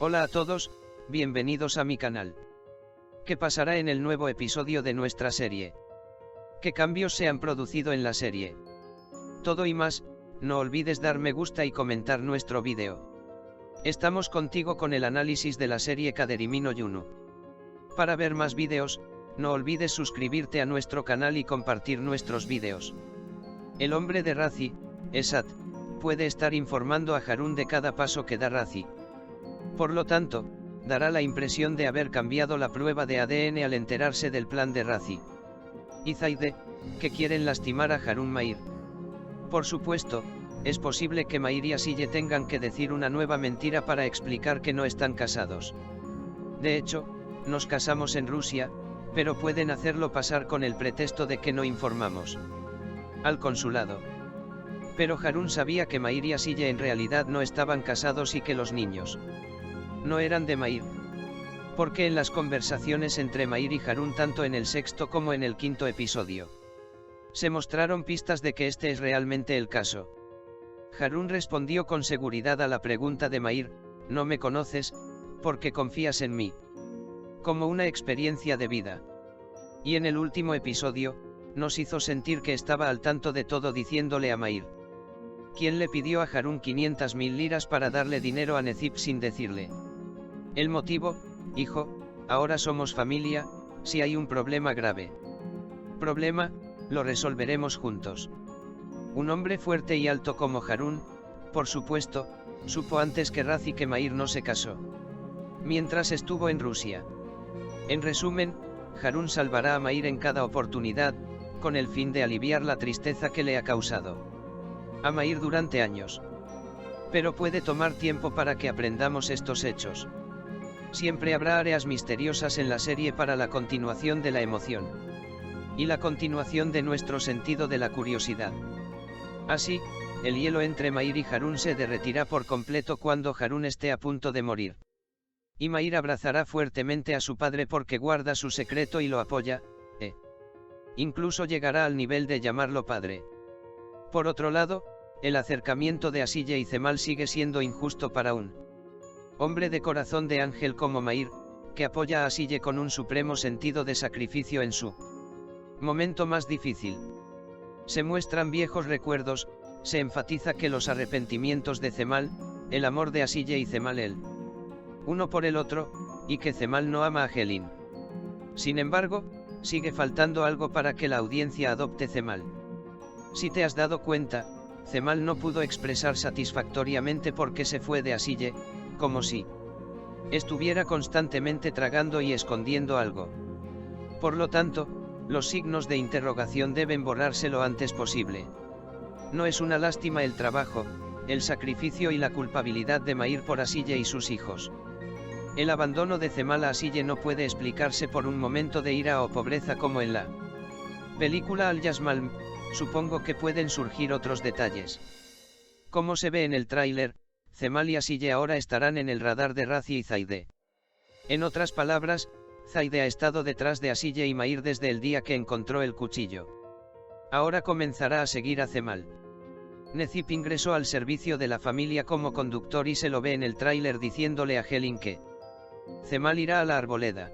Hola a todos, bienvenidos a mi canal. ¿Qué pasará en el nuevo episodio de nuestra serie? ¿Qué cambios se han producido en la serie? Todo y más, no olvides dar me gusta y comentar nuestro vídeo. Estamos contigo con el análisis de la serie Kaderimi no Yuno. Para ver más vídeos, no olvides suscribirte a nuestro canal y compartir nuestros vídeos. El hombre de Razi, Esat, puede estar informando a Harun de cada paso que da Razi. Por lo tanto, dará la impresión de haber cambiado la prueba de ADN al enterarse del plan de Razi. Y Zaide, que quieren lastimar a Harun Mair. Por supuesto, es posible que Mair y Asille tengan que decir una nueva mentira para explicar que no están casados. De hecho, nos casamos en Rusia, pero pueden hacerlo pasar con el pretexto de que no informamos al consulado. Pero Harun sabía que Mair y Asille en realidad no estaban casados y que los niños no eran de Mair. Porque en las conversaciones entre Mair y Harun tanto en el sexto como en el quinto episodio, se mostraron pistas de que este es realmente el caso. Harun respondió con seguridad a la pregunta de Mair, no me conoces, porque confías en mí. Como una experiencia de vida. Y en el último episodio, nos hizo sentir que estaba al tanto de todo diciéndole a Mair, quien le pidió a Harun 500.000 liras para darle dinero a Necip sin decirle el motivo, hijo, ahora somos familia, si hay un problema grave. Problema, lo resolveremos juntos. Un hombre fuerte y alto como Harun, por supuesto, supo antes que Razi que Mair no se casó mientras estuvo en Rusia. En resumen, Harun salvará a Mair en cada oportunidad, con el fin de aliviar la tristeza que le ha causado a Mair durante años. Pero puede tomar tiempo para que aprendamos estos hechos. Siempre habrá áreas misteriosas en la serie para la continuación de la emoción. Y la continuación de nuestro sentido de la curiosidad. Así, el hielo entre Mair y Harun se derretirá por completo cuando Harun esté a punto de morir. Y Mair abrazará fuertemente a su padre porque guarda su secreto y lo apoya, incluso llegará al nivel de llamarlo padre. Por otro lado, el acercamiento de Asille y Cemal sigue siendo injusto para un hombre de corazón de ángel como Mair, que apoya a Asille con un supremo sentido de sacrificio en su momento más difícil. Se muestran viejos recuerdos, se enfatiza que los arrepentimientos de Cemal, el amor de Asille y Cemal el uno por el otro, y que Cemal no ama a Helin. Sin embargo, sigue faltando algo para que la audiencia adopte Cemal. Si te has dado cuenta, Cemal no pudo expresar satisfactoriamente por qué se fue de Asille, como si estuviera constantemente tragando y escondiendo algo. Por lo tanto, los signos de interrogación deben borrarse lo antes posible. No es una lástima el trabajo, el sacrificio y la culpabilidad de Mair por Asille y sus hijos. El abandono de Cemal a Asille no puede explicarse por un momento de ira o pobreza como en la película Al Yasmalm, supongo que pueden surgir otros detalles. Como se ve en el tráiler, Cemal y Asille ahora estarán en el radar de Razi y Zaide. En otras palabras, Zaide ha estado detrás de Asille y Mair desde el día que encontró el cuchillo. Ahora comenzará a seguir a Cemal. Necip ingresó al servicio de la familia como conductor y se lo ve en el tráiler diciéndole a Helin que Cemal irá a la arboleda.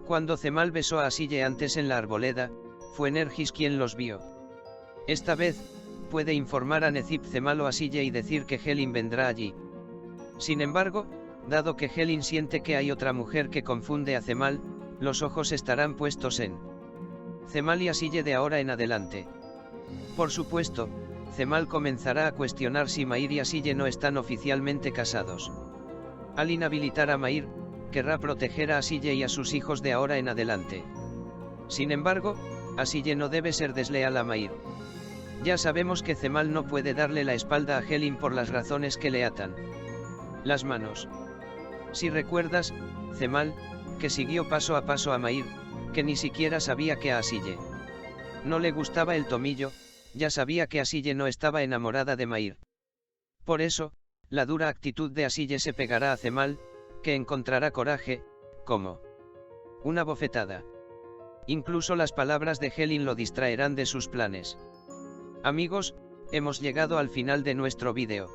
Cuando Cemal besó a Asille antes en la arboleda, fue Nergis quien los vio. Esta vez, puede informar a Necip Cemal o Asille y decir que Helin vendrá allí. Sin embargo, dado que Helin siente que hay otra mujer que confunde a Cemal, los ojos estarán puestos en Cemal y Asille de ahora en adelante. Por supuesto, Cemal comenzará a cuestionar si Mair y Asille no están oficialmente casados. Al inhabilitar a Mair, querrá proteger a Asille y a sus hijos de ahora en adelante. Sin embargo, Asille no debe ser desleal a Mair. Ya sabemos que Cemal no puede darle la espalda a Helin por las razones que le atan las manos. Si recuerdas, Cemal, que siguió paso a paso a Mair, que ni siquiera sabía que a Asille no le gustaba el tomillo, ya sabía que Asille no estaba enamorada de Mair. Por eso, la dura actitud de Asille se pegará a Cemal, que encontrará coraje, como una bofetada. Incluso las palabras de Helin lo distraerán de sus planes. Amigos, hemos llegado al final de nuestro vídeo.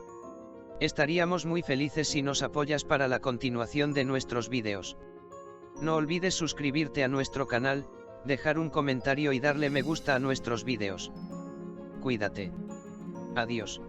Estaríamos muy felices si nos apoyas para la continuación de nuestros vídeos. No olvides suscribirte a nuestro canal, dejar un comentario y darle me gusta a nuestros vídeos. Cuídate. Adiós.